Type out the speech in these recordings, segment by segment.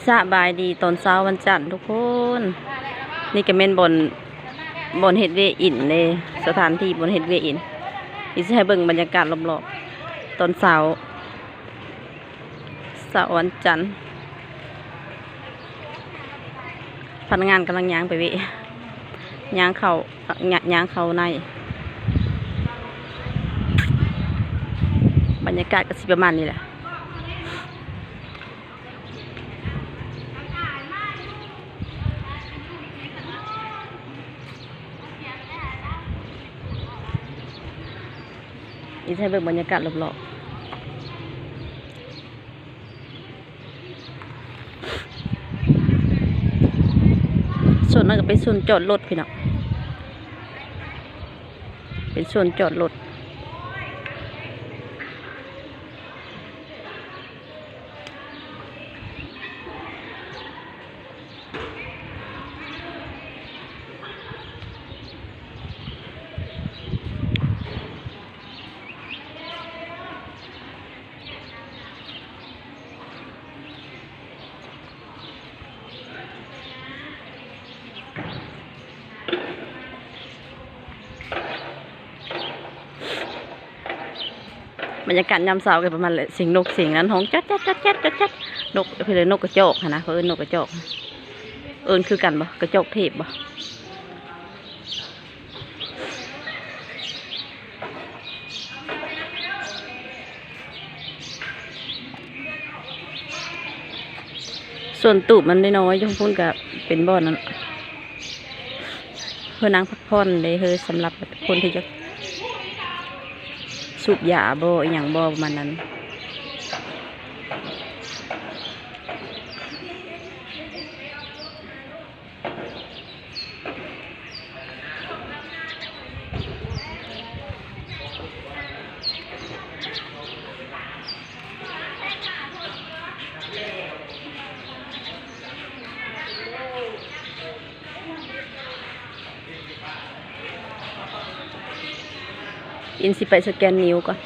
สบายดีตอนเช้าวันจันทร์ทุกคนนี่ก็เป็นบนเฮดเวย์อินเลยสถานที่บนเฮดเวย์อินอีจะให้เบิ่งบรรยากาศรอบๆตอนเช้าวันจันทร์พนักงานกำลังย่างไปเวย่างเข้าในบรรยากาศก็สิประมาณนี้แหละอีจะให้เบิ่งบรรยากาศรอบๆส่วนนั้นก็เป็นส่วนจอดรถพี่น้องเป็นส่วนจอดรถบรรยากาศยามเช้ากันประมาณเลยเสียงนกเสียงนั้นห้องจัดนกเพื่อนนกกระจอกนะเขาเอิ้นนกกระจอกเอิ้นคือกันบ่กระจอกเทพบ่ส่วนตูบมันน้อยๆยงพุ่นกับเป็นบ่อนั้นเพื่อนั่งพักผ่อนเลยเฮ้ยสำหรับคนที่จะสูบยาบ่อย่างบ่ประมาณนั้นอินสิไปสแกนนิ้วก่อน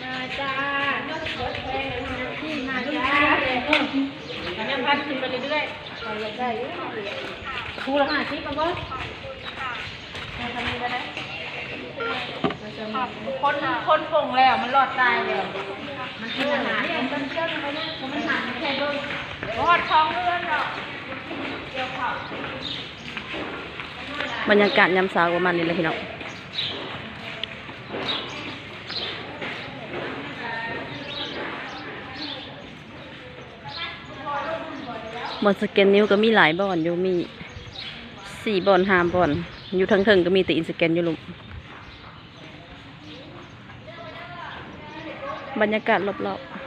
มาจ้านกรถแพงที่มาจ้ายังพันขึ้นไปเรื่อยๆเราได้คู่ละ50ป่ะบ่ทำนี้ก็ได้คนพงแล้วมันรอดตายแล้วมันกินอาหารมันเชื่อมเขาเนี่ยมันหาแค่ด้วยรอดท้องเลื่อนหรอกเกี่ยวข้าวบรรยากาศยามเช้าประมาณนี้เลยพี่น้องบอนสแกนนิ้วก็มีหลายบ่อนอยู่มี4บ่อน5บ่อนอยู่ทั้งเทิงก็มีแต่อินสแกนอยู่ลุมบรรยากาศรอบๆ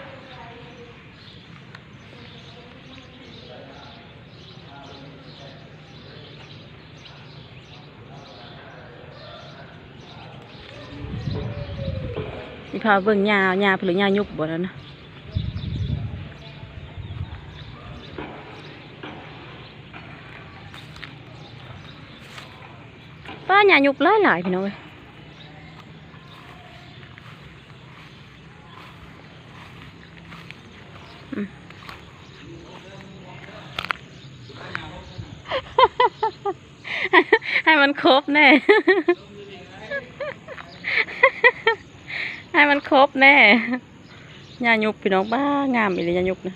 นี่พาเบิ่งหญ้าหรือหญ้ายุบบ่แล้วนะป้าหญ้ายุบหลายพี่น้องเอ้ยให้มันครบแน่ ให้มันครบแน่ยายุกพี่น้องบ้างามอีเลยยายุกนะ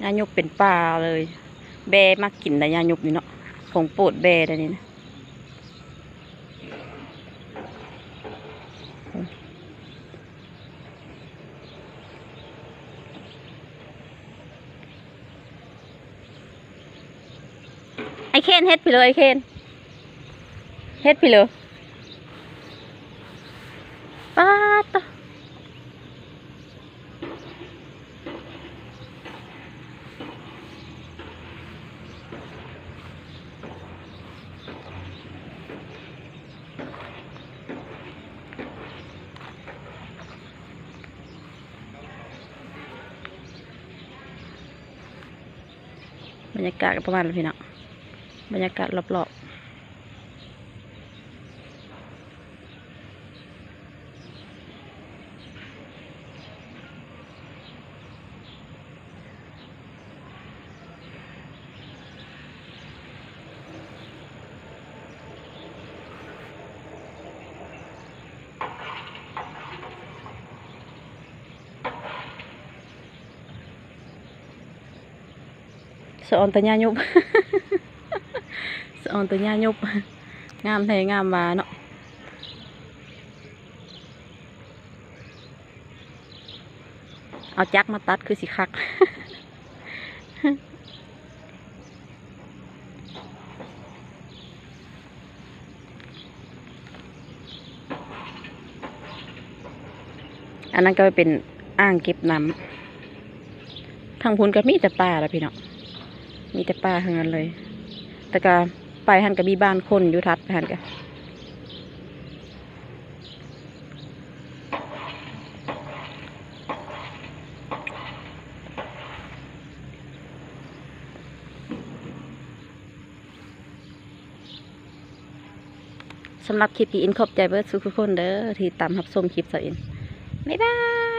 ยายุกเป็นปลาเลยแบมากกินแต่ยายุกนี่เนาะของโปรดแบได้นี่นะไอเคนเฮ็ดไปเลยไอเคนเฮ็ดไปเลยป้าตะ บรรยากาศก็ประมาณนี้พี่น้องบรรยากาศรอบๆสะออนตะญายุบ สะออนตะญายุบงามแท้งามมาเนาะเอาจักรมาตัดคือสิคัก อันนั้นก็เป็นอ่างเก็บน้ำทางพุนก็มีแต่ป่าแล้วพี่เนาะมีแต่ป่าทั้งนั้นเลย แต่ก็ไปหันก็มีบ้านคนอยู่ทัดไปหันก็สำหรับคลิปพี่อินขอบใจเบิร์ดทุกคนเด้อที่ตามรับชมคลิปสาวอินบ๊ายบาย